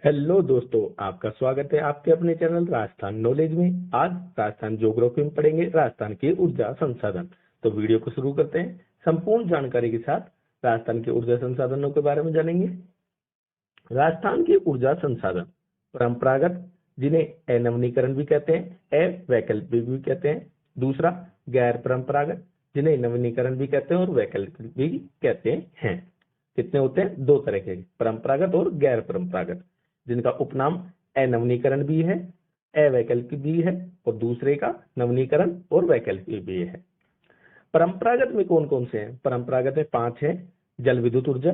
Hello दोस्तों, आपका स्वागत है आपके अपने चैनल राजस्थान नॉलेज में। आज राजस्थान ज्योग्राफी में पढ़ेंगे राजस्थान के ऊर्जा संसाधन। तो वीडियो को शुरू करते हैं। संपूर्ण जानकारी के साथ राजस्थान के ऊर्जा संसाधनों के बारे में जानेंगे। राजस्थान के ऊर्जा संसाधन परंपरागत, जिन्हें अनवनीकरण भी कहते हैं, अवैकल्पिक भी कहते हैं। दूसरा, गैर परंपरागत, जिन्हें नवीनीकरण भी कहते हैं और वैकल्पिक भी कहते हैं। कितने होते हैं? दो तरह के, परंपरागत और गैर परंपरागत, जिनका उपनाम अनवनीकरण भी है, अवैकल्पिक भी है, और दूसरे का नवीनीकरण और वैकल्पिक भी है। परंपरागत में कौन कौन से हैं? परंपरागत में 5 हैं: जल विद्युत ऊर्जा,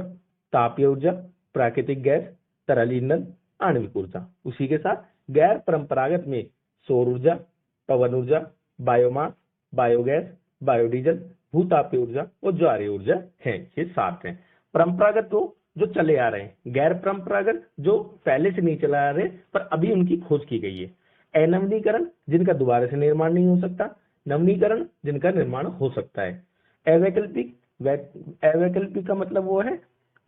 तापीय ऊर्जा, प्राकृतिक गैस, तरल ईंधन, आणविक ऊर्जा। उसी के साथ गैर परंपरागत में सौर ऊर्जा, पवन ऊर्जा, बायोमास, बायोगैस, बायोडीजल, भूतापीय ऊर्जा और ज्वारीय ऊर्जा है। ये 7 हैं। परंपरागत तो जो चले आ रहे हैं, गैर परंपरागत जो पहले से नहीं चला आ रहे पर अभी उनकी खोज की गई है। अनवनीकरण, जिनका दोबारा से निर्माण नहीं हो सकता। नवीनीकरण, जिनका निर्माण हो सकता है। अवैकल्पिक, अवैकल्पिक का मतलब वो है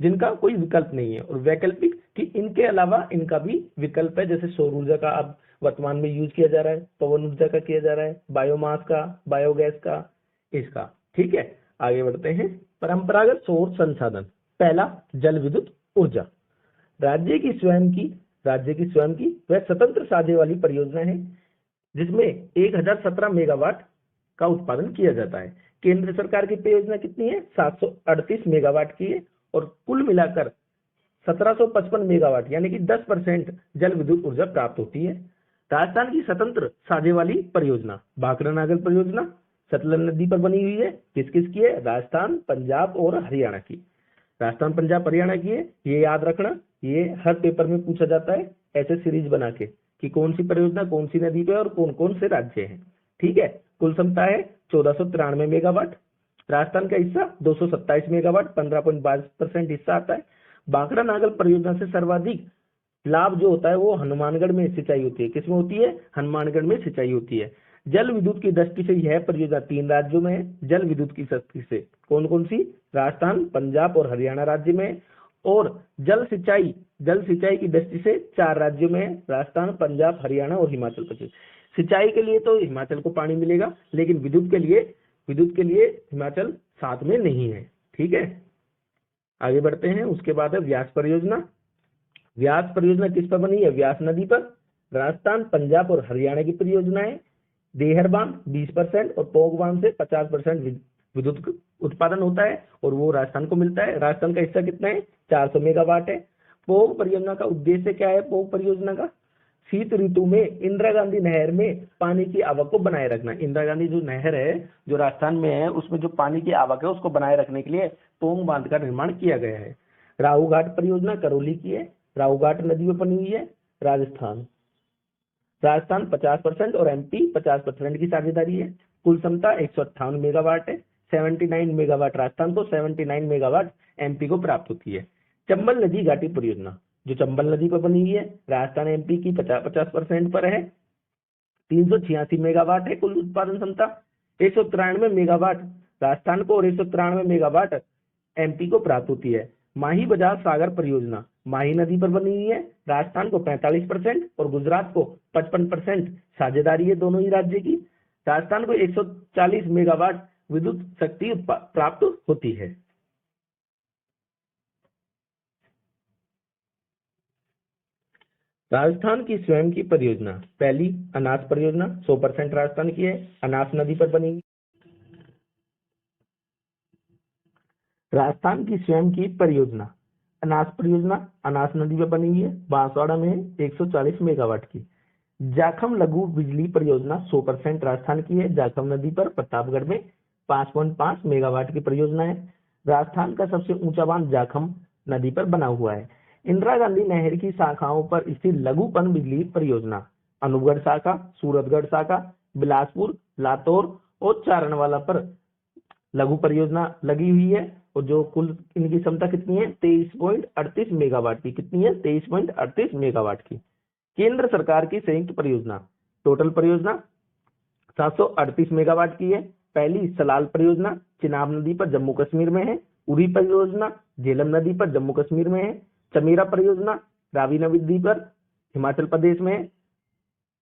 जिनका कोई विकल्प नहीं है, और वैकल्पिक कि इनके अलावा इनका भी विकल्प है। जैसे सौर ऊर्जा का अब वर्तमान में यूज किया जा रहा है, पवन ऊर्जा का किया जा रहा है, बायोमास का, बायोगैस का, इसका। ठीक है, आगे बढ़ते हैं। परंपरागत सौर संसाधन। पहला, जल विद्युत ऊर्जा। राज्य की स्वयं की वह स्वतंत्र साझे वाली परियोजना है, जिसमें 1017 मेगावाट का उत्पादन किया जाता है। केंद्र सरकार की परियोजना कितनी है? 738 मेगावाट की है, और कुल मिलाकर 1755 मेगावाट यानी कि 10% जल विद्युत ऊर्जा प्राप्त होती है। राजस्थान की स्वतंत्र साझे वाली परियोजना भाखड़ा नागल परियोजना सतलज नदी पर बनी हुई है। किस किस की है? राजस्थान, पंजाब और हरियाणा की। राजस्थान, पंजाब, हरियाणा की है, ये याद रखना। ये हर पेपर में पूछा जाता है ऐसे सीरीज बना के कि कौन सी परियोजना कौन सी नदी पे और कौन कौन से राज्य हैं। ठीक है, कुल क्षमता है 1493 मेगावाट। राजस्थान का हिस्सा 227 मेगावाट, 15.22% हिस्सा आता है। भाखड़ा नागल परियोजना से सर्वाधिक लाभ जो होता है वो हनुमानगढ़ में सिंचाई होती है। किसमें होती है? हनुमानगढ़ में सिंचाई होती है। जल विद्युत की दृष्टि से यह परियोजना 3 राज्यों में है। जल विद्युत की दृष्टि से कौन कौन सी? राजस्थान, पंजाब और हरियाणा राज्य में। और जल सिंचाई की दृष्टि से 4 राज्यों में है, राजस्थान, पंजाब, हरियाणा और हिमाचल प्रदेश। सिंचाई के लिए तो हिमाचल को पानी मिलेगा, लेकिन विद्युत के लिए हिमाचल साथ में नहीं है। ठीक है, आगे बढ़ते हैं। उसके बाद है व्यास परियोजना। व्यास परियोजना किस पर बनी है? व्यास नदी पर। राजस्थान, पंजाब और हरियाणा की परियोजना है। देहर बांध 20% और पोग बांध से 50% विद्युत उत्पादन होता है, और वो राजस्थान को मिलता है। राजस्थान का हिस्सा कितना है? 400 मेगावाट है। पोग परियोजना का उद्देश्य क्या है? पोग परियोजना का शीत ऋतु में इंदिरा गांधी नहर में पानी की आवक को बनाए रखना। इंदिरा गांधी जो नहर है जो राजस्थान में है, उसमें जो पानी की आवक है उसको बनाए रखने के लिए पोंग बांध का निर्माण किया गया है। राहू घाट परियोजना करौली की है, राहू घाट नदी में बनी हुई है। राजस्थान 50% और एमपी 50% की साझेदारी है। कुल क्षमता 158 मेगावाट है। 79 मेगावाट राजस्थान को, 79 मेगावाट एमपी को प्राप्त होती है। चंबल नदी घाटी परियोजना जो चंबल नदी पर बनी हुई है, राजस्थान एमपी की 50% पर है। 386 मेगावाट है कुल उत्पादन क्षमता। 193 मेगावाट राजस्थान को और 193 मेगावाट एमपी को प्राप्त होती है। माही बजाज सागर परियोजना माही नदी पर बनी हुई है। राजस्थान को 45% और गुजरात को 55% साझेदारी है दोनों ही राज्य की। राजस्थान को 140 मेगावाट विद्युत शक्ति प्राप्त होती है। राजस्थान की स्वयं की परियोजना। पहली, अनास परियोजना 100% राजस्थान की है, अनास नदी पर बनी। राजस्थान की स्वयं की परियोजना अनास परियोजना अनास नदी पर बनी हुई है, बांसवाड़ा में है, 140 मेगावाट की। जाखम लघु बिजली परियोजना 100% राजस्थान की है, जाखम नदी पर, प्रतापगढ़ में, 5.5 मेगावाट की परियोजना है। राजस्थान का सबसे ऊंचा बांध जाखम नदी पर बना हुआ है। इंदिरा गांधी नहर की शाखाओं पर स्थित लघु पन बिजली परियोजना अनूपगढ़ शाखा, सूरतगढ़ शाखा, बिलासपुर, लातौर और चारणवाला पर लघु परियोजना लगी हुई है, और जो कुल इनकी क्षमता कितनी है? 23.38 मेगावाट की। कितनी है? 23.38 मेगावाट की। केंद्र सरकार की संयुक्त परियोजना टोटल परियोजना 738 मेगावाट की है। पहली, सलाल परियोजना चिनाब नदी पर जम्मू कश्मीर में है। उरी परियोजना झेलम नदी पर जम्मू कश्मीर में है। चमेरा परियोजना रावी नदी पर हिमाचल प्रदेश में है।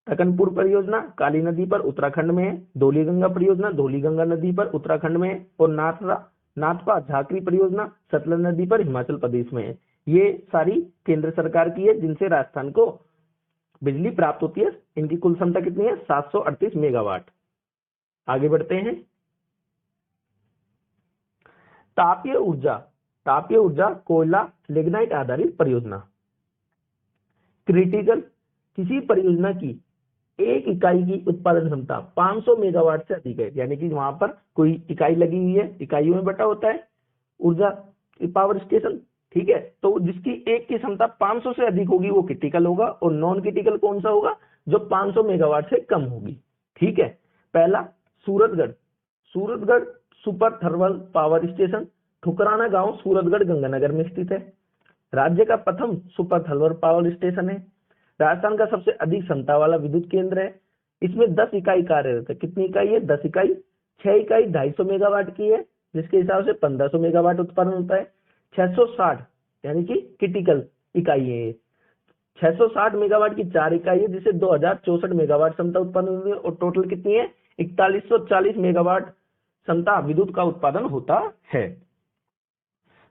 तकनपुर परियोजना काली नदी पर उत्तराखंड में है। धौलीगंगा परियोजना धौलीगंगा नदी पर उत्तराखंड में है। और नाथपा झाकरी परियोजना सतलज नदी पर हिमाचल प्रदेश में है। ये सारी केंद्र सरकार की है जिनसे राजस्थान को बिजली प्राप्त होती है। इनकी कुल क्षमता कितनी है? 738 मेगावाट। आगे बढ़ते हैं। तापीय ऊर्जा कोयला लिग्नाइट आधारित परियोजना। क्रिटिकल, किसी परियोजना की एक इकाई की उत्पादन क्षमता 500 मेगावाट से अधिक है, यानी कि वहां पर कोई इकाई लगी हुई है, इकाइयों में बटा होता है ऊर्जा पावर स्टेशन, ठीक है। तो जिसकी एक की क्षमता 500 से अधिक होगी वो क्रिटिकल होगा, और नॉन क्रिटिकल कौन सा होगा? जो 500 मेगावाट से कम होगी, ठीक है। पहला Suratgarh super thermal power station, Thukrana गांव सूरतगढ़ गंगानगर में स्थित है। राज्य का प्रथम सुपर थर्मल पावर स्टेशन है। राजस्थान का सबसे अधिक क्षमता वाला विद्युत केंद्र है। इसमें 10 इकाई कार्यरत है। कितनी इकाई है? 10 इकाई। 6 इकाई 250 मेगावाट की है, जिसके हिसाब से 1500 मेगावाट उत्पादन होता है। 660 यानी कि क्रिटिकल इकाई है। 660 मेगावाट की 4 इकाई है, जिसे 2064 मेगावाट क्षमता उत्पादन होती है। और टोटल कितनी है? 4140 मेगावाट क्षमता विद्युत का उत्पादन होता है।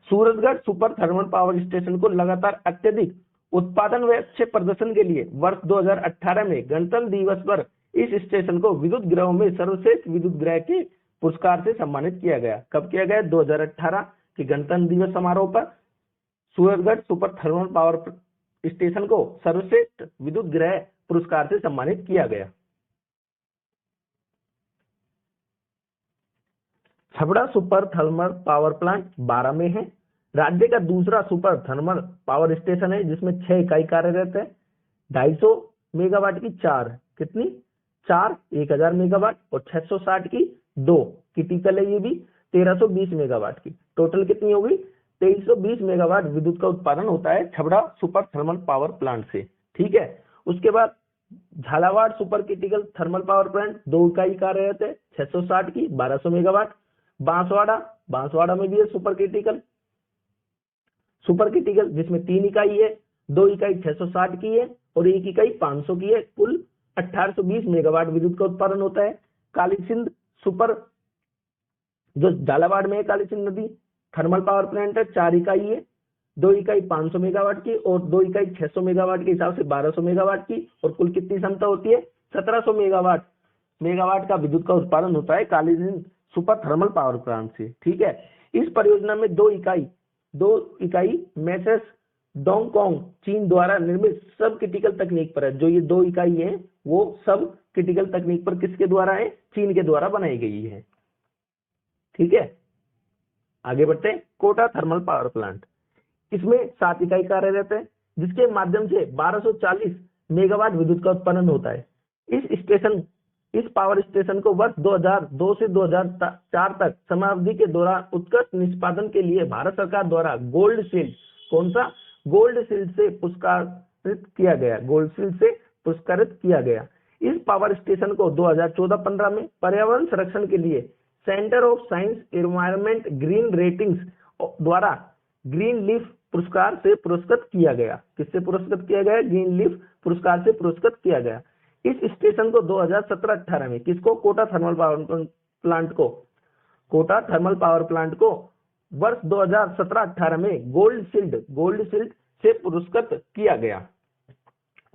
Suratgarh super thermal power station को लगातार अत्यधिक उत्पादन व अच्छे प्रदर्शन के लिए वर्ष 2018 में गणतंत्र दिवस पर इस स्टेशन को विद्युत गृहों में सर्वश्रेष्ठ विद्युत गृह के पुरस्कार से सम्मानित किया गया। कब किया गया? 2018 के गणतंत्र दिवस समारोह पर Suratgarh super thermal power station को सर्वश्रेष्ठ विद्युत गृह पुरस्कार से सम्मानित किया गया। Chhabra super thermal power plant 12 में है। राज्य का दूसरा सुपर थर्मल पावर स्टेशन है, जिसमें 6 इकाई कार्यरत है। 250 मेगावाट की 4, कितनी? 4 1000 मेगावाट, और 660 की 2 क्रिटिकल है, ये भी 1320 मेगावाट की। टोटल कितनी होगी? 2320 मेगावाट विद्युत का उत्पादन होता है Chhabra super thermal power plant से, ठीक है। उसके बाद Jhalawar super critical thermal power plant 2 इकाई कार्यरत है, 660 की 1200 मेगावाट। बांसवाड़ा में भी है सुपर क्रिटिकल, जिसमें 3 इकाई है, 2 इकाई 660 की है और 1 इकाई 500 की है। कुल 1820 मेगावाट विद्युत का उत्पादन होता है। काली सिंध सुपर, जो झालावाड़ में है, काली सिंध नदी थर्मल पावर प्लांट है, 4 इकाई है, 2 इकाई 500 मेगावाट की और 2 इकाई 600 मेगावाट के हिसाब से 1200 मेगावाट की। और कुल कितनी क्षमता होती है? 1700 मेगावाट का विद्युत का उत्पादन होता है Kali Sindh super thermal power plant से, ठीक है। इस परियोजना में 2 इकाई मैसेस डोंगकोंग चीन द्वारा निर्मित सब क्रिटिकल तकनीक पर है। जो ये 2 इकाई है वो सब क्रिटिकल तकनीक पर किसके द्वारा है? चीन के द्वारा बनाई गई है, ठीक है। आगे बढ़ते हैं। कोटा थर्मल पावर प्लांट, इसमें 7 इकाई कार्यरत है, जिसके माध्यम से 1240 मेगावाट विद्युत का उत्पादन होता है। इस पावर स्टेशन को वर्ष 2002 से 2004 तक समयावधि के दौरान उत्कृष्ट निष्पादन के लिए भारत सरकार द्वारा गोल्ड शील्ड, कौन सा? गोल्ड शील्ड से पुरस्कृत किया गया। इस पावर स्टेशन को 2014-15 में पर्यावरण संरक्षण के लिए centre of science environment green ratings द्वारा ग्रीन लीफ पुरस्कार से पुरस्कृत किया गया। किससे पुरस्कृत किया गया? ग्रीन लीफ पुरस्कार से पुरस्कृत किया गया। इस स्टेशन को 2017-18 में किसको? कोटा थर्मल पावर प्लांट को वर्ष 2017-18 में गोल्ड शील्ड से पुरस्कृत किया गया।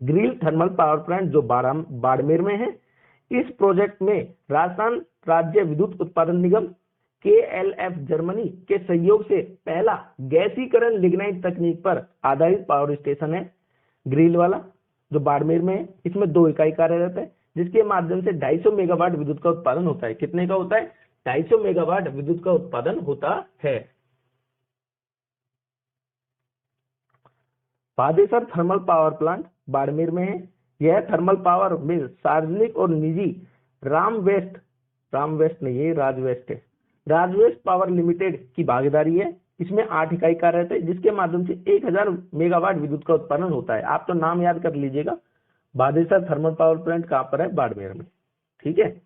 ग्रीन थर्मल पावर प्लांट जो बाड़मेर में है, इस प्रोजेक्ट में राजस्थान राज्य विद्युत उत्पादन निगम KLF जर्मनी के सहयोग से पहला गैसीकरण लिग्नाइट तकनीक पर आधारित पावर स्टेशन है। ग्रिल वाला जो बाड़मेर में है, इसमें 2 इकाई कार्यरत है, जिसके माध्यम से 250 मेगावाट विद्युत का उत्पादन होता है। कितने का होता है? 250 मेगावाट विद्युत का उत्पादन होता है। भादेसर थर्मल पावर प्लांट बाड़मेर में है। यह थर्मल पावर मिल सार्वजनिक और निजी राजवेस्ट पावर लिमिटेड की भागीदारी है। इसमें 8 इकाई कार्यरत है, जिसके माध्यम से 1000 मेगावाट विद्युत का उत्पादन होता है। आप तो नाम याद कर लीजिएगा। भादेसर थर्मल पावर प्लांट कहाँ पर है? बाड़मेर में, ठीक है।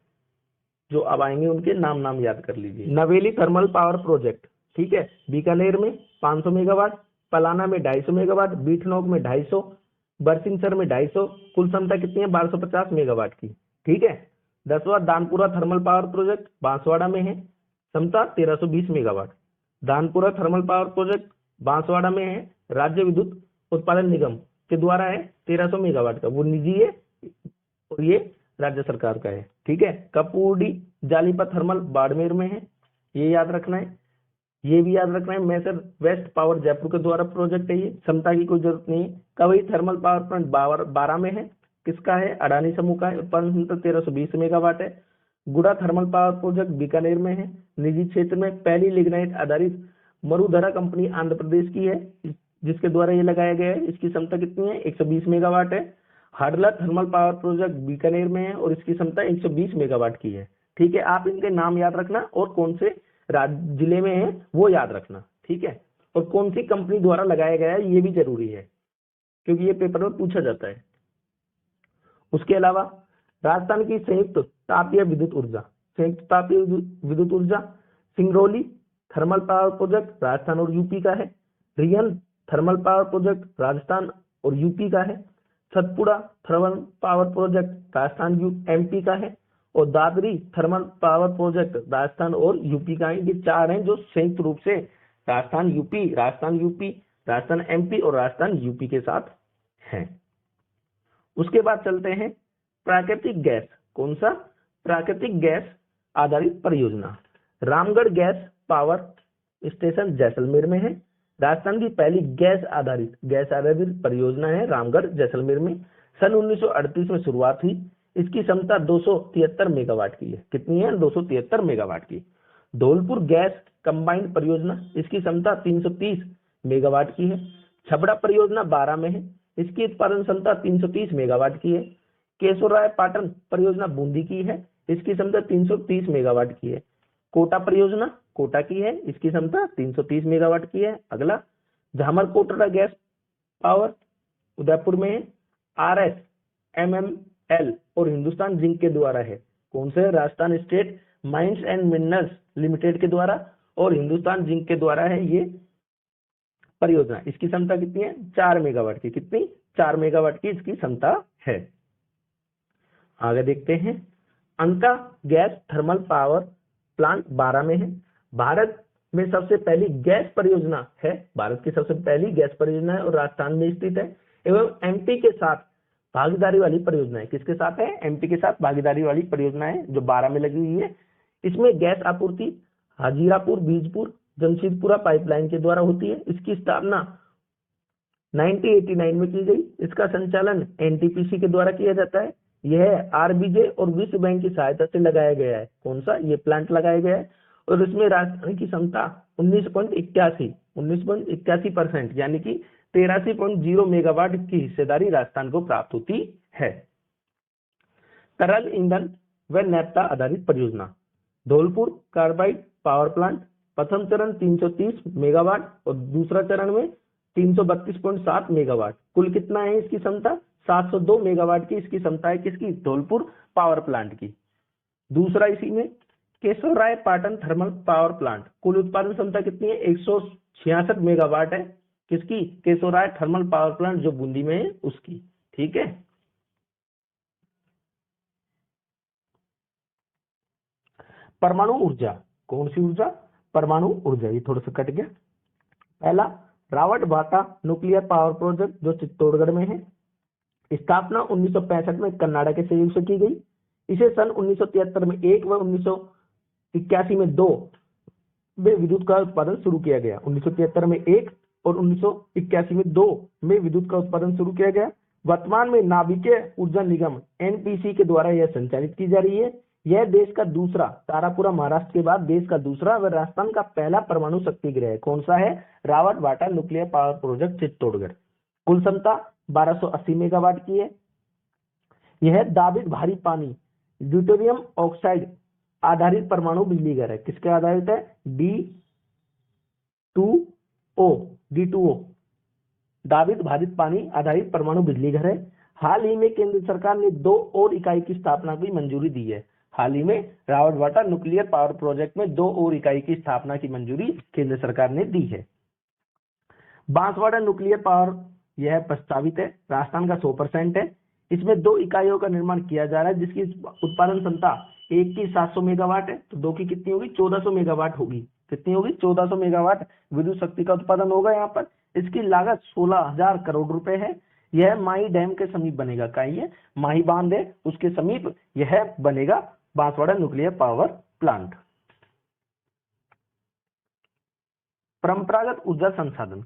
जो अब आएंगे उनके नाम याद कर लीजिए। नवेली थर्मल पावर प्रोजेक्ट, ठीक है, बीकानेर में 500 मेगावाट। पलाना में 250 मेगावाट, बीठनोक में 250, बरसिंहसर में 250, कुल क्षमता कितनी है 1250 मेगावाट की। ठीक है। 10वां Danpura thermal power project Banswara में है, क्षमता 1320 megawatt. Danpura thermal power project Banswara में है, राज्य विद्युत उत्पादन निगम के द्वारा है, 1300 मेगावाट का, वो निजी है और ये राज्य सरकार का है। ठीक है। कपूरडी जालीपा थर्मल बाड़मेर में है, ये याद रखना है। ये भी याद रखना है, मैसर वेस्ट पावर जयपुर के द्वारा प्रोजेक्ट है, ये क्षमता की कोई जरूरत नहीं है। कवई थर्मल पावर प्लांट 12 में है, किसका है, अडानी समूह का है, उत्पादन क्षमता 1320 मेगावाट है। गुड़ा थर्मल पावर प्रोजेक्ट बीकानेर में है, निजी क्षेत्र में पहली लिग्नाइट आधारित मरुधरा कंपनी आंध्र प्रदेश की है, जिसके द्वारा ये लगाया गया है। इसकी क्षमता कितनी है 120 मेगावाट है। हाडला थर्मल पावर प्रोजेक्ट बीकानेर में है और इसकी क्षमता 120 मेगावाट की है। ठीक है। आप इनके नाम याद रखना और कौन से जिले में है वो याद रखना। ठीक है। और कौन सी कंपनी द्वारा लगाया गया है ये भी जरूरी है, क्योंकि ये पेपर में पूछा जाता है। उसके अलावा राजस्थान की संयुक्त तापीय विद्युत ऊर्जा, संयुक्त तापीय विद्युत ऊर्जा Singrauli thermal power project Rajasthan और यूपी का है। Rayon thermal power project Rajasthan और यूपी का है। Satpura thermal power project Rajasthan MP का है। और Dadri thermal power project Rajasthan और यूपी का है। ये 4 हैं जो संयुक्त रूप से राजस्थान यूपी, राजस्थान एमपी और राजस्थान यूपी के साथ हैं। उसके बाद चलते हैं प्राकृतिक गैस। कौन सा, प्राकृतिक गैस आधारित परियोजना। Ramgarh gas power station Jaisalmer में है, राजस्थान की पहली गैस आधारित परियोजना है रामगढ़ जैसलमेर में। सन 1938 में शुरुआत हुई। इसकी क्षमता 273 मेगावाट की है। कितनी है, 273 मेगावाट की। धौलपुर गैस कंबाइंड परियोजना, इसकी क्षमता 330 मेगावाट की है। छबड़ा परियोजना 12 में है, इसकी उत्पादन क्षमता 330 मेगावाट की है। केशोराय पाटन परियोजना बूंदी की है, इसकी क्षमता 330 मेगावाट की है। कोटा परियोजना कोटा की है, इसकी क्षमता 330 मेगावाट की है। अगला झामरकोटड़ा गैस पावर उदयपुर में है, RSMML और हिंदुस्तान जिंक के द्वारा है। कौन से, Rajasthan state mines and minerals limited के द्वारा और हिंदुस्तान जिंक के द्वारा है ये परियोजना। इसकी क्षमता कितनी है, 4 मेगावाट की। कितनी, 4 मेगावाट की इसकी क्षमता है। आगे देखते हैं, अंका गैस थर्मल पावर प्लांट 12 में है, भारत में सबसे पहली गैस परियोजना है, भारत की सबसे पहली गैस परियोजना है और राजस्थान में स्थित है एवं एमपी के साथ भागीदारी वाली परियोजना है। किसके साथ है, एमपी के साथ भागीदारी वाली परियोजना है जो 12 में लगी हुई है। इसमें गैस आपूर्ति हाजीरापुर, बीजपुर, जमशेदपुरा पाइपलाइन के द्वारा होती है। इसकी स्थापना 1989 में की गई। इसका संचालन एनटीपीसी के द्वारा किया जाता है। यह आरबीजे और विश्व बैंक की सहायता से लगाया गया है। कौन सा, ये प्लांट लगाया गया है और इसमें राजस्थान की क्षमता 19.81% यानी कि 83.0 मेगावाट की हिस्सेदारी राजस्थान को प्राप्त होती है। तरल ईंधन व नैप्था आधारित परियोजना, धौलपुर कार्बाइड पावर प्लांट, प्रथम चरण 330 मेगावाट और दूसरा चरण में 332.7 मेगावाट। कुल कितना है इसकी क्षमता, 702 मेगावाट की इसकी क्षमता है। किसकी, धौलपुर पावर प्लांट की। दूसरा इसी में Keshorai Patan thermal power plant, कुल उत्पादन क्षमता कितनी है, 166 मेगावाट है। किसकी, केशोराय थर्मल पावर प्लांट जो बूंदी में है उसकी। ठीक है। परमाणु ऊर्जा, कौन सी ऊर्जा, परमाणु ऊर्जा। ये थोड़ा सा कट गया। पहला रावट भाटा न्यूक्लियर पावर प्रोजेक्ट जो चित्तौड़गढ़ में है। स्थापना 1965 में कर्नाटक के सहयोग से की गई। इसे सन 1973 में 1 व 1981 में 2 में विद्युत का उत्पादन शुरू किया गया। 1973 में 1 और 1981 में 2 में विद्युत का उत्पादन शुरू किया गया। वर्तमान में नाभिकीय ऊर्जा निगम एनपीसी के द्वारा यह संचालित की जा रही है। यह देश का दूसरा, तारापुरा महाराष्ट्र के बाद देश का दूसरा व राजस्थान का पहला परमाणु शक्ति गृह है। कौन सा है, रावट भाटा न्यूक्लियर पावर प्रोजेक्ट चित्तौड़गढ़। कुल क्षमता 1280 मेगावाट की है। यह दाबित भारी पानी ड्यूटेरियम ऑक्साइड आधारित परमाणु बिजली घर है। किसके आधारित है, D2O दाबित भारी पानी आधारित परमाणु बिजली घर है। हाल ही में केंद्र सरकार ने 2 और इकाई की स्थापना की मंजूरी दी है। हाल ही में रावट भाटा न्यूक्लियर पावर प्रोजेक्ट में 2 और इकाई की स्थापना की मंजूरी केंद्र सरकार ने दी है। बांसवाड़ा न्यूक्लियर पावर यह प्रस्तावित है, राजस्थान का 100% है। इसमें 2 इकाइयों का निर्माण किया जा रहा है जिसकी उत्पादन क्षमता एक की 700 मेगावाट है, तो 2 की कितनी होगी, 1400 मेगावाट होगी। कितनी होगी, 1400 मेगावाट विद्युत शक्ति का उत्पादन होगा यहाँ पर। इसकी लागत 16,000 करोड़ रुपए है। यह माही डैम के समीप बनेगा। कहीं है, माही बांध है उसके समीप यह बनेगा बांसवाड़ा न्यूक्लियर पावर प्लांट। परंपरागत ऊर्जा संसाधन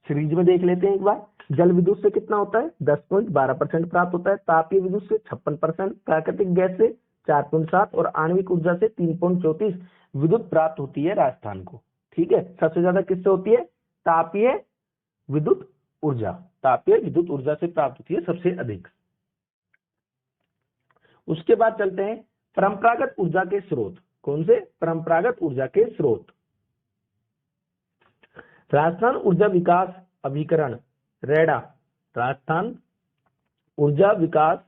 सीरीज में देख लेते हैं एक बार। जल विद्युत से कितना होता है, 10.12% प्राप्त होता है। तापीय विद्युत से 56%, प्राकृतिक गैस से 4.7 और आणविक ऊर्जा से 3.34 विद्युत प्राप्त होती है राजस्थान को। ठीक है, सबसे ज्यादा किससे होती है, तापीय विद्युत ऊर्जा, तापीय विद्युत ऊर्जा से प्राप्त होती है सबसे अधिक। उसके बाद चलते हैं परंपरागत ऊर्जा के स्रोत। कौन से, परंपरागत ऊर्जा के स्रोत। राजस्थान ऊर्जा विकास अभिकरण रेडा, राजस्थान ऊर्जा विकास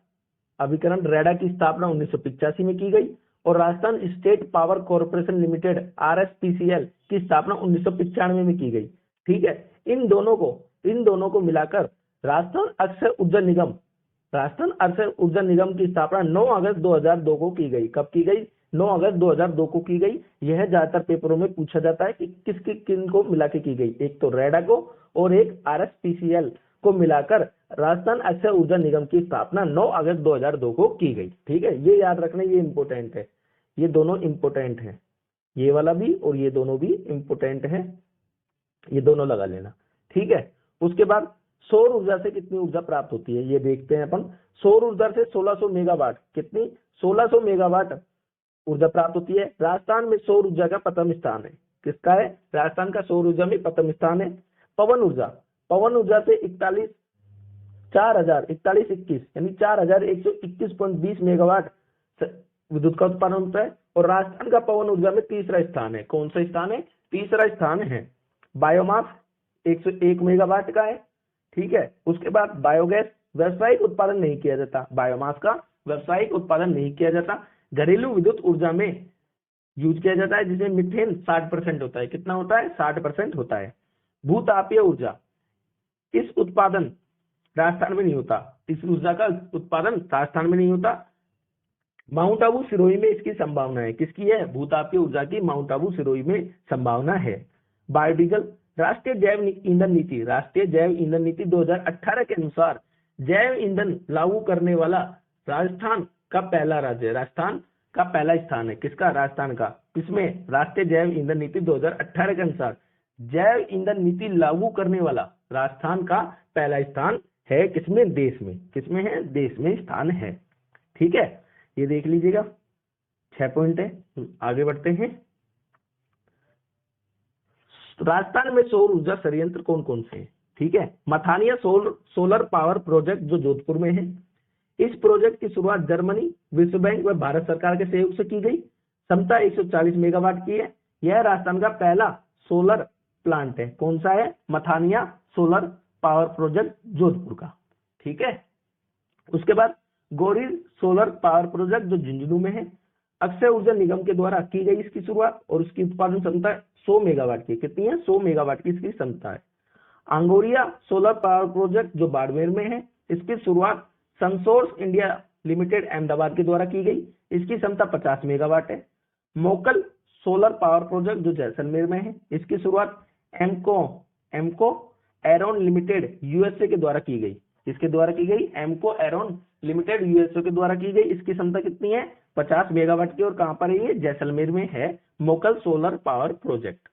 अभिकरण रेडा की स्थापना 1985 में की गई और Rajasthan state power corporation limited RSPCL की स्थापना 1995 में की गई। ठीक है, इन दोनों को मिलाकर राजस्थान अक्षय ऊर्जा निगम की स्थापना 9 अगस्त 2002 को की गई। कब की गई, 9 अगस्त 2002 को की गई। यह ज्यादातर पेपरों में पूछा जाता है कि किन को मिला के की गई, एक तो रेडा को और एक RSPCL को मिलाकर राजस्थान अक्षय ऊर्जा निगम की स्थापना 9 अगस्त 2002 को की गई। ठीक है, ये याद रखना, ये इंपोर्टेंट है, ये दोनों इंपोर्टेंट हैं, ये वाला भी और ये दोनों भी इंपोर्टेंट है, ये दोनों लगा लेना। ठीक है, उसके बाद सौर ऊर्जा से कितनी ऊर्जा प्राप्त होती है ये देखते हैं अपन। सौर ऊर्जा से 1600 मेगावाट, कितनी, 1600 मेगावाट ऊर्जा प्राप्त होती है। राजस्थान में सौर ऊर्जा का प्रथम स्थान है। किसका है, राजस्थान का सौर ऊर्जा में प्रथम स्थान है। पवन ऊर्जा से 4121 यानी 4121.20 मेगावाट विद्युत का उत्पादन होता है और राजस्थान का पवन ऊर्जा में तीसरा स्थान है। कौन सा स्थान है, तीसरा स्थान है। बायोमास 101 मेगावाट का है। ठीक है, उसके बाद बायोगैस व्यावसायिक उत्पादन नहीं किया जाता, बायोमास का व्यावसायिक उत्पादन नहीं किया जाता। घरेलू विद्युत ऊर्जा में यूज किया जाता है जिसमें मीथेन 60% होता है। कितना होता है, 60% होता है। भूतापीय ऊर्जा, इस उत्पादन राजस्थान में नहीं होता, इस ऊर्जा का उत्पादन राजस्थान में नहीं होता। माउंट आबू सिरोही में इसकी संभावना है। किसकी है, भूतापीय ऊर्जा की माउंट आबू सिरोही में संभावना है। बायोडीजल, राष्ट्रीय जैव ईंधन नीति 2018 के अनुसार जैव ईंधन लागू करने वाला राजस्थान का पहला राज्य है, राजस्थान का पहला स्थान है। किसका, राजस्थान का। इसमें राष्ट्रीय जैव ईंधन नीति 2018 के अनुसार जैव ईंधन नीति लागू करने वाला राजस्थान का पहला स्थान है। किसमें, देश में। किसमें है, देश में स्थान है। ठीक है, ये देख लीजिएगा, 6 पॉइंट है। आगे बढ़ते हैं। राजस्थान में सौर ऊर्जा संयंत्र कौन कौन से हैं। ठीक है, मथानिया सोलर पावर प्रोजेक्ट जो जोधपुर में है। इस प्रोजेक्ट की शुरुआत जर्मनी, विश्व बैंक व भारत सरकार के सहयोग से की गई। क्षमता 140 मेगावाट की है। यह राजस्थान का पहला सोलर प्लांट है। कौन सा है, Mathania solar power project Jodhpur का। ठीक है, उसके बाद गौरी सोलर पावर प्रोजेक्ट जो झुंझुनू में है। अक्षय ऊर्जा निगम के द्वारा की गई इसकी शुरुआत और उसकी उत्पादन क्षमता 100 मेगावाट की। कितनी है, 100 मेगावाट की इसकी क्षमता है। आंगोरिया सोलर पावर प्रोजेक्ट जो बाड़मेर में है, इसकी शुरुआत सनसोर्स इंडिया लिमिटेड अहमदाबाद के द्वारा की गई। इसकी क्षमता 50 मेगावाट है। मोकल सोलर पावर प्रोजेक्ट जो जैसलमेर में है, इसकी शुरुआत एमको एरोन लिमिटेड यूएसए के द्वारा की गई। इसके द्वारा की गई, एमको एरोन लिमिटेड यूएसए के द्वारा की गई। इसकी क्षमता कितनी है, 50 मेगावाट की। और कहां पर है ये, जैसलमेर में है मोकल solar power project.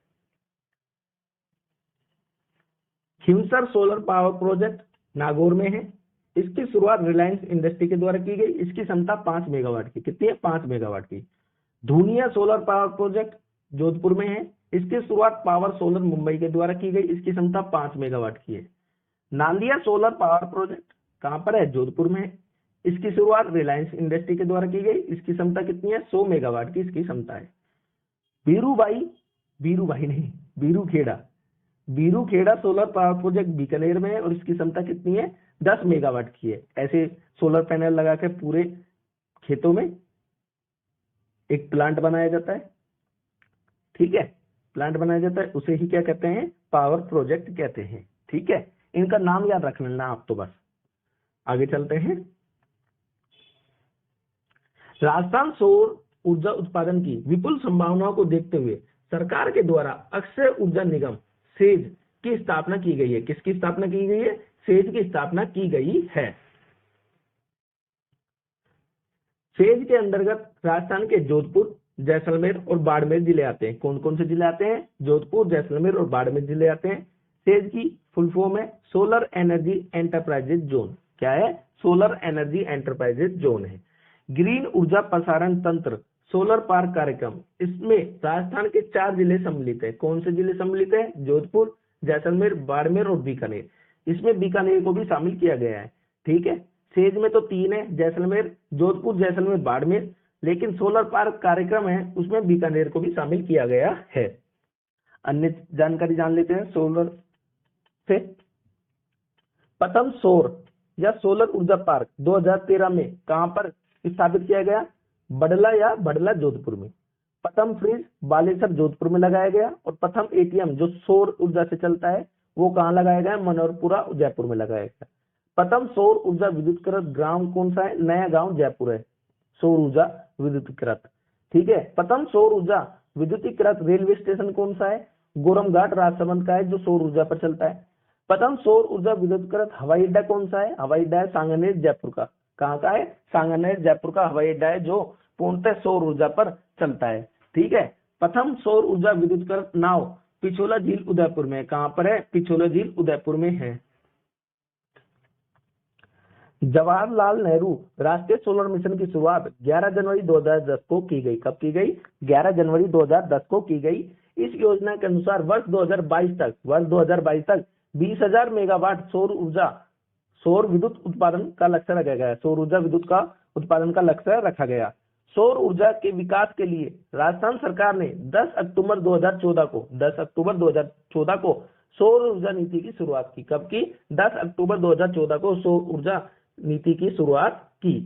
Khimsar solar power project Nagaur में है। इसकी शुरुआत रिलायंस इंडस्ट्री के द्वारा की गई। इसकी क्षमता 5 मेगावाट की। कितनी है, 5 मेगावाट की। धूनिया सोलर पावर प्रोजेक्ट जोधपुर में है। इसकी शुरुआत पावर सोलर मुंबई के द्वारा की गई। इसकी क्षमता 5 मेगावाट की है। नांदिया सोलर पावर प्रोजेक्ट कहां पर है, जोधपुर में है। इसकी शुरुआत रिलायंस इंडस्ट्री के द्वारा की गई। इसकी क्षमता कितनी है, 100 मेगावाट की इसकी क्षमता है। बीरूखेड़ा सोलर पावर प्रोजेक्ट बीकानेर में है और इसकी क्षमता कितनी है, 10 मेगावाट की है। ऐसे सोलर पैनल लगा के पूरे खेतों में एक प्लांट बनाया जाता है। ठीक है, प्लांट बनाया जाता है, उसे ही क्या कहते हैं, पावर प्रोजेक्ट कहते हैं। ठीक है, इनका नाम याद रख लेना आप तो बस। आगे चलते हैं। राजस्थान सौर ऊर्जा उत्पादन की विपुल संभावनाओं को देखते हुए सरकार के द्वारा अक्षय ऊर्जा निगम सेज की स्थापना की गई है। किसकी स्थापना की गई है? सेज की स्थापना की गई है। सेज के अंतर्गत राजस्थान के जोधपुर, जैसलमेर और बाड़मेर जिले आते हैं। कौन कौन से जिले आते हैं? जोधपुर, जैसलमेर और बाड़मेर जिले आते हैं। सेज की फुल फॉर्म है सोलर एनर्जी एंटरप्राइजेज जोन। क्या है? सोलर एनर्जी एंटरप्राइजेज जोन है। ग्रीन ऊर्जा प्रसारण तंत्र सोलर पार्क कार्यक्रम, इसमें राजस्थान के 4 जिले सम्मिलित है। कौन से जिले सम्मिलित है? जोधपुर, जैसलमेर, बाड़मेर और बीकानेर। इसमें बीकानेर को भी शामिल किया गया है। ठीक है, सेज में तो 3 है, जैसलमेर, जोधपुर, जैसलमेर, बाड़मेर, लेकिन सोलर पार्क कार्यक्रम है उसमें बीकानेर को भी शामिल किया गया है। अन्य जानकारी जान लेते हैं सोलर से। प्रथम सौर या सोलर ऊर्जा पार्क 2013 में कहां पर स्थापित किया गया? बडला या बडला जोधपुर में। प्रथम फ्रिज बालेश्वर जोधपुर में लगाया गया और प्रथम एटीएम जो सौर ऊर्जा से चलता है वो कहां लगाया गया? मनोहरपुरा जयपुर में लगाया गया। प्रथम सौर ऊर्जा विद्युतीकृत ग्राम कौन सा है? नया गांव जयपुर है, सौर ऊर्जा विद्युतीकृत। ठीक है, प्रथम सौर ऊर्जा विद्युतीकृत रेलवे स्टेशन कौन सा है? गोरमघाट राजसमंद का है जो सौर ऊर्जा पर चलता है। प्रथम सौर ऊर्जा विद्युतीकृत हवाई अड्डा कौन सा है? हवाई अड्डा है सांगानेर जयपुर का। कहाँ का है? सांगानेर जयपुर का हवाई अड्डा है जो पूर्णतः सौर ऊर्जा पर चलता है। ठीक है, प्रथम सौर ऊर्जा विद्युतीकृत नाव पिछोला झील उदयपुर में। कहां पर है? पिछोला झील उदयपुर में है। जवाहरलाल नेहरू राष्ट्रीय सोलर मिशन की शुरुआत 11 जनवरी 2010 को की गई। कब की गई? 11 जनवरी 2010 को की गई। इस योजना के अनुसार वर्ष 2022 तक 20,000 मेगावाट सौर विद्युत उत्पादन का लक्ष्य रखा गया। सौर ऊर्जा विद्युत का उत्पादन का लक्ष्य रखा गया। सौर ऊर्जा के विकास के लिए राजस्थान सरकार ने 10 अक्टूबर 2014 को सौर ऊर्जा नीति की शुरुआत की। कब की? 10 अक्टूबर 2014 को सौर ऊर्जा नीति की शुरुआत की।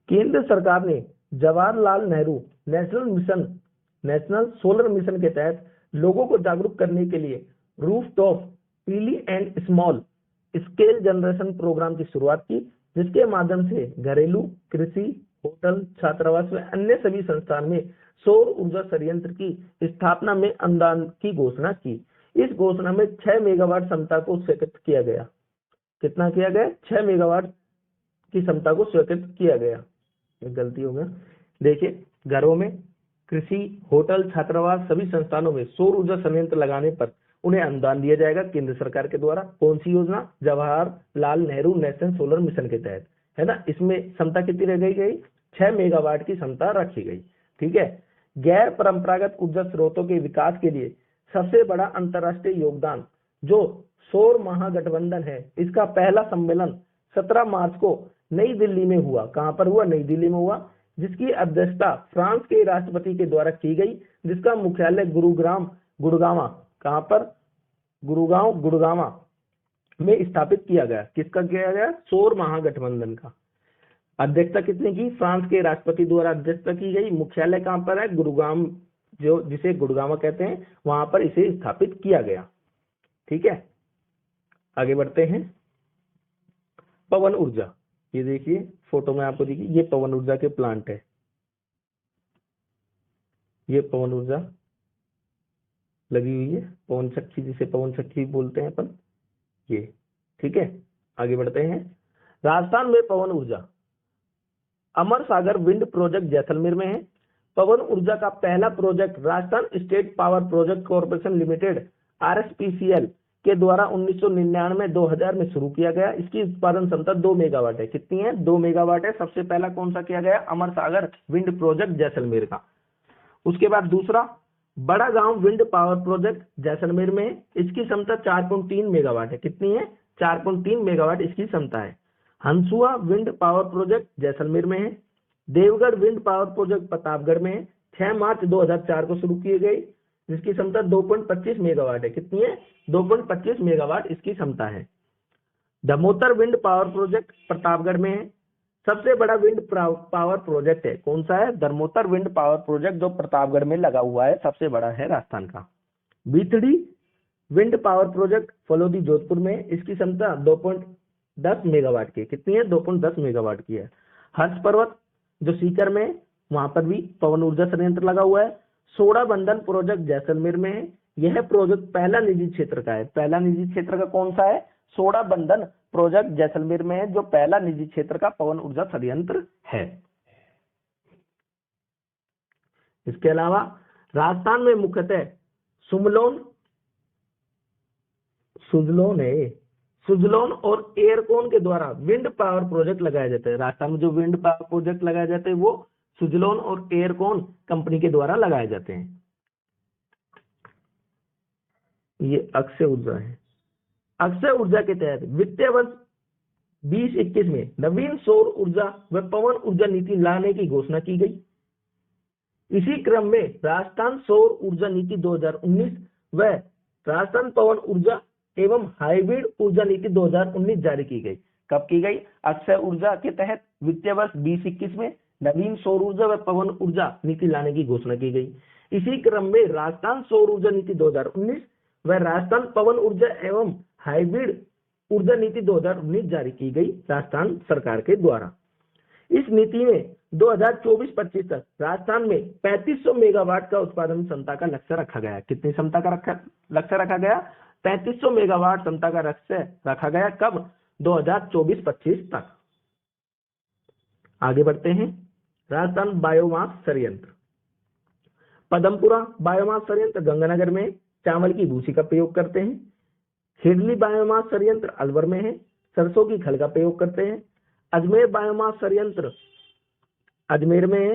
केंद्र सरकार ने Jawaharlal Nehru national solar mission के तहत लोगों को जागरूक करने के लिए रूफटॉप पीली and small scale generation programme की शुरुआत की, जिसके माध्यम से घरेलू, कृषि, होटल, छात्रावास व अन्य सभी संस्थान में सौर ऊर्जा संयंत्र की स्थापना में अनुदान की घोषणा की। इस घोषणा में 6 मेगावाट क्षमता को स्वीकृत किया गया। कितना किया गया? 6 मेगावाट की क्षमता को स्वीकृत किया गया। एक गलती हो गया। देखिए, घरों में, कृषि, होटल, छात्रावास सभी संस्थानों में सौर ऊर्जा संयंत्र लगाने पर उन्हें अनुदान दिया जाएगा केंद्र सरकार के द्वारा। कौन सी योजना? Jawaharlal Nehru national solar mission के तहत, है ना। इसमें क्षमता कितनी रह गई? 6 मेगावाट की क्षमता रखी गई। ठीक है, गैर परंपरागत ऊर्जा स्रोतों के विकास के लिए सबसे बड़ा अंतर्राष्ट्रीय योगदान जो सौर महागठबंधन है, इसका पहला सम्मेलन 17 मार्च को नई दिल्ली में हुआ। कहां पर हुआ? नई दिल्ली में हुआ, जिसकी अध्यक्षता फ्रांस के राष्ट्रपति के द्वारा की गई, जिसका मुख्यालय गुड़गांव कहां पर? गुड़गांव में स्थापित किया गया। किसका किया गया? सौर महागठबंधन का। अध्यक्षता किसने की? फ्रांस के राष्ट्रपति द्वारा अध्यक्षता की गई। मुख्यालय कहां पर है? गुड़गांव, जो जिसे गुड़गांव कहते हैं, वहां पर इसे स्थापित किया गया। ठीक है, आगे बढ़ते हैं। पवन ऊर्जा, ये देखिए फोटो में आपको देखिए, ये पवन ऊर्जा के प्लांट है। ये पवन ऊर्जा लगी हुई है, पवन चक्की, जिसे पवन चक्की बोलते हैं अपन, ये। ठीक है, आगे बढ़ते हैं। राजस्थान में पवन ऊर्जा अमर सागर विंड प्रोजेक्ट जैसलमेर में है। पवन ऊर्जा का पहला project Rajasthan state power project corporation limited RSPCL के द्वारा 1999-2000 में शुरू किया गया। इसकी उत्पादन क्षमता 2 मेगावाट है। कितनी है? 2 मेगावाट है। सबसे पहला कौन सा किया गया? अमर सागर विंड प्रोजेक्ट जैसलमेर का। उसके बाद दूसरा बड़ा गांव विंड पावर प्रोजेक्ट जैसलमेर में है। इसकी क्षमता 4.3 मेगावाट है। कितनी है? 4.3 मेगावाट इसकी क्षमता है। हंसुआ विंड पावर प्रोजेक्ट जैसलमेर में है। Devgarh wind power project Pratapgarh में है। 6 मार्च 2004 को शुरू की गई, जिसकी क्षमता 2.25 मेगावाट है। कितनी है? 2.25 मेगावाट इसकी क्षमता है। Dhamotar wind power project Pratapgarh में है। सबसे बड़ा विंड पावर प्रोजेक्ट है, कौन सा है? धर्मोत्तर विंड पावर प्रोजेक्ट, जो प्रतापगढ़ में लगा हुआ है, सबसे बड़ा है राजस्थान का। Bithdi wind power project Phalodi Jodhpur में, इसकी क्षमता 2.10 मेगावाट की, कितनी है? 2.10 मेगावाट की है। हर्ष पर्वत जो सीकर में, वहां पर भी पवन ऊर्जा संयंत्र लगा हुआ है। सोड़ा बंधन प्रोजेक्ट जैसलमेर में है। यह प्रोजेक्ट पहला निजी क्षेत्र का है। पहला निजी क्षेत्र का कौन सा है? सोड़ा बंधन प्रोजेक्ट जैसलमेर में है, जो पहला निजी क्षेत्र का पवन ऊर्जा संयंत्र है। इसके अलावा राजस्थान में मुख्यतः सुजलोन और एयरकॉन के द्वारा विंड पावर प्रोजेक्ट लगाए जाते हैं। राजस्थान में जो विंड पावर प्रोजेक्ट लगाए जाते हैं वो सुजलोन और एयरकॉन कंपनी के द्वारा लगाए जाते हैं। ये अक्षय ऊर्जा है। अक्षय ऊर्जा के तहत वित्तीय वर्ष 2021 में नवीन सौर ऊर्जा व पवन ऊर्जा नीति लाने की घोषणा की गई। इसी क्रम में राजस्थान सौर ऊर्जा नीति 2019 व राजस्थान पवन ऊर्जा एवं हाइब्रिड ऊर्जा नीति 2019 जारी की गई। कब की गई? अक्षय ऊर्जा के तहत वित्तीय वर्ष 2021 में नवीन सौर ऊर्जा व पवन ऊर्जा नीति लाने की घोषणा की गई। इसी क्रम में राजस्थान सौर ऊर्जा नीति 2019 व राजस्थान पवन ऊर्जा एवं हाइब्रिड ऊर्जा नीति 2019 जारी की गई राजस्थान सरकार के द्वारा। इस नीति में 2024-25 तक राजस्थान में 3500 मेगावाट का उत्पादन क्षमता का लक्ष्य रखा गया। कितनी क्षमता का लक्ष्य रखा गया? 3500 मेगावाट क्षमता का लक्ष्य रखा गया। कब? 2024-25 तक। आगे बढ़ते हैं। राजस्थान बायोमास संयंत्र, पदमपुरा बायोमास संयंत्र गंगानगर में चावल की भूसी का प्रयोग करते हैं। हिरली बायोमास संयंत्र अलवर में है, सरसों की खल का प्रयोग करते हैं। अजमेर बायोमास संयंत्र अजमेर में है,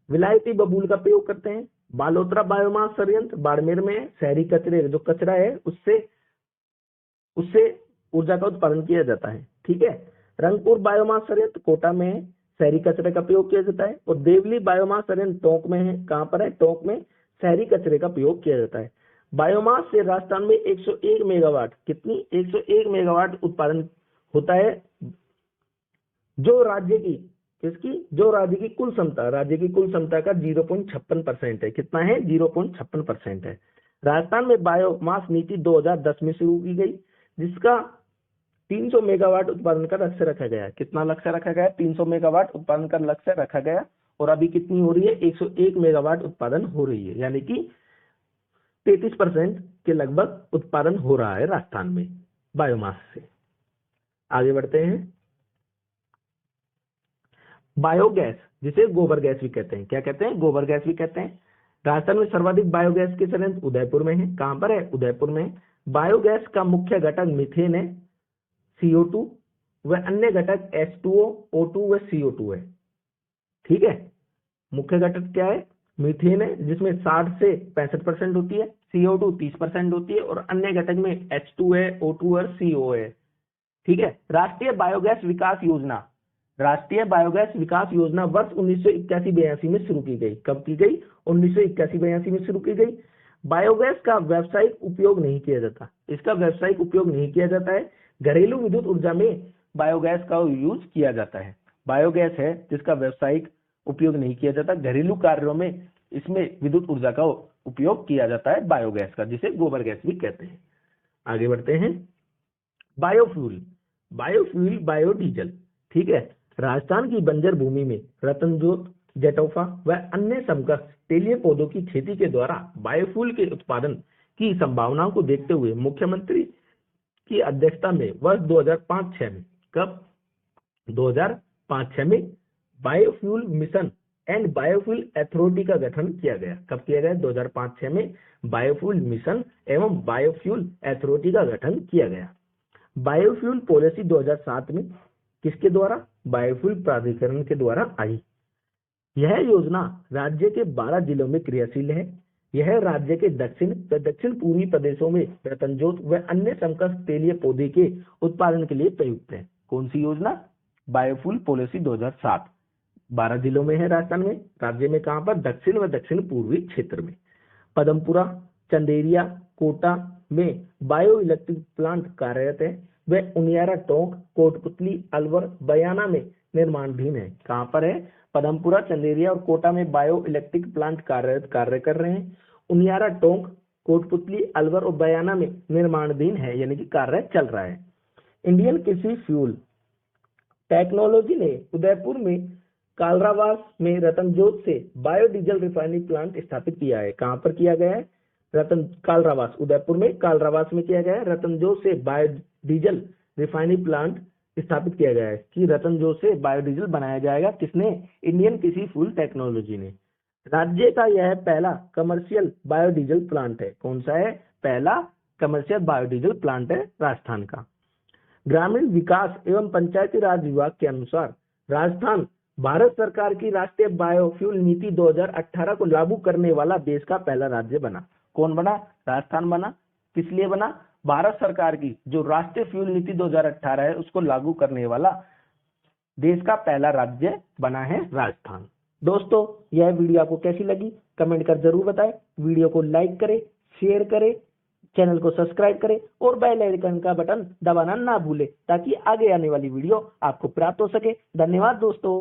विलायती बबूल का प्रयोग करते हैं। बालोतरा बायोमास संयंत्र बाड़मेर में है, शहरी कचरे जो कचरा है उससे ऊर्जा का उत्पादन किया जाता है। ठीक है। रंगपुर बायोमास संयंत्र कोटा में है, शहरी कचरे का प्रयोग किया जाता है। और देवली बायोमास संयंत्र टोंक में है। कहां पर है? टोंक में शहरी कचरे का प्रयोग किया जाता है। बायोमास से राजस्थान में 101 मेगावाट, कितनी? 101 मेगावाट उत्पादन होता है, जो राज्य की कुल क्षमता का 0.56% है। कितना है? 0.56% है। राजस्थान में बायोमास नीति 2010 में शुरू की गई, जिसका 300 मेगावाट उत्पादन का लक्ष्य रखा गया। कितना लक्ष्य रखा गया? 300 मेगावाट उत्पादन का लक्ष्य रखा गया। और अभी कितनी हो रही है? 101 मेगावाट उत्पादन हो रही है, यानी कि 33% के लगभग उत्पादन हो रहा है राजस्थान में बायोमास से। आगे बढ़ते हैं। बायोगैस, जिसे गोबर गैस भी कहते हैं। क्या कहते हैं? गोबर गैस भी कहते हैं। राजस्थान में सर्वाधिक बायोगैस के संयंत्र उदयपुर में है। कहां पर है? उदयपुर में। बायोगैस का मुख्य घटक मीथेन है, CO2 व अन्य घटक H2O, O2 व CO2 है। ठीक है। मुख्य घटक क्या है? मीथेन है, जिसमें 60 से 65% होती है, CO2 30% होती है, और अन्य घटक में H2 है, O2 और CO है। ठीक है। राष्ट्रीय बायोगैस विकास योजना वर्ष 1981-82 में शुरू की गई। कब की गई? 1981-82 में शुरू की गई। बायोगैस का व्यावसायिक उपयोग नहीं किया जाता। इसका व्यावसायिक उपयोग नहीं किया जाता है। घरेलू विद्युत ऊर्जा में बायोगैस का यूज किया जाता है। बायोगैस है जिसका व्यावसायिक उपयोग नहीं किया जाता। घरेलू कार्यों में इसमें विद्युत ऊर्जा का उपयोग किया जाता है, बायोगैस का, जिसे गोबर गैस भी कहते हैं। आगे बढ़ते हैं। Biofuel, biodiesel. ठीक है। राजस्थान की बंजर भूमि में रतनजोत, जेटोफा व अन्य समकक्ष तेलीय पौधों की खेती के द्वारा बायोफ्यूल के उत्पादन की संभावनाओं को देखते हुए मुख्यमंत्री की अध्यक्षता में वर्ष 2005-06 में, कब? 2005-06 में biofuel mission and biofuel authority का गठन किया गया। कब किया गया? 2005-06 में बायोफ्यूल मिशन एवं बायोफ्यूल अथॉरिटी का गठन किया गया। बायोफ्यूल पॉलिसी 2007 में किसके द्वारा? बायोफ्यूल प्राधिकरण के द्वारा आई। यह योजना राज्य के 12 जिलों में क्रियाशील है। यह राज्य के दक्षिण व दक्षिण पूर्वी प्रदेशों में रतनजोत व अन्य समकक्ष तेलीय पौधे के उत्पादन के लिए प्रयुक्त है। कौन सी योजना? Biofuel policy 2007। 12 जिलों में है राजस्थान में। राज्य में कहां पर? दक्षिण व दक्षिण पूर्वी क्षेत्र में। पदमपुरा, चंदेरिया, कोटा में बायो इलेक्ट्रिक प्लांट कार्यरत है। व उनियारा, टोंक, कोटपुतली, अलवर, बयाना में निर्माणाधीन है। कहाँ पर है? पदमपुरा, चंदेरिया और कोटा में बायो इलेक्ट्रिक प्लांट कार्य कर रहे हैं। उनियारा, टोंक, कोटपुतली, अलवर और बयाना में निर्माणाधीन है, यानी कि कार्य चल रहा है। इंडियन कृषि फ्यूल टेक्नोलॉजी ने उदयपुर में कालरावास में रतनजोत से बायोडीजल रिफाइनरी प्लांट स्थापित किया है। कहां पर किया गया है? कालरावास, उदयपुर में कालरावास में किया गया है। रतनजोत से बायोडीजल रिफाइनरी प्लांट स्थापित किया गया है कि रतनजोत से बायोडीजल बनाया जाएगा। किसने? इंडियन कृषि फ्यूल टेक्नोलॉजी ने। राज्य का यह पहला कमर्शियल बायोडीजल प्लांट है। कौन सा है? पहला कमर्शियल बायोडीजल प्लांट है राजस्थान का। ग्रामीण विकास एवं पंचायती राज विभाग के अनुसार राजस्थान भारत सरकार की राष्ट्रीय बायोफ्यूल नीति 2018 को लागू करने वाला देश का पहला राज्य बना। कौन बना? राजस्थान बना। किस लिए बना? भारत सरकार की जो राष्ट्रीय फ्यूल नीति 2018 है उसको लागू करने वाला देश का पहला राज्य बना है राजस्थान। दोस्तों, यह वीडियो आपको कैसी लगी कमेंट कर जरूर बताएं। वीडियो को लाइक करें, शेयर करें, चैनल को सब्सक्राइब करें और बेल आइकन का बटन दबाना ना भूलें ताकि आगे आने वाली वीडियो आपको प्राप्त हो सके। धन्यवाद दोस्तों।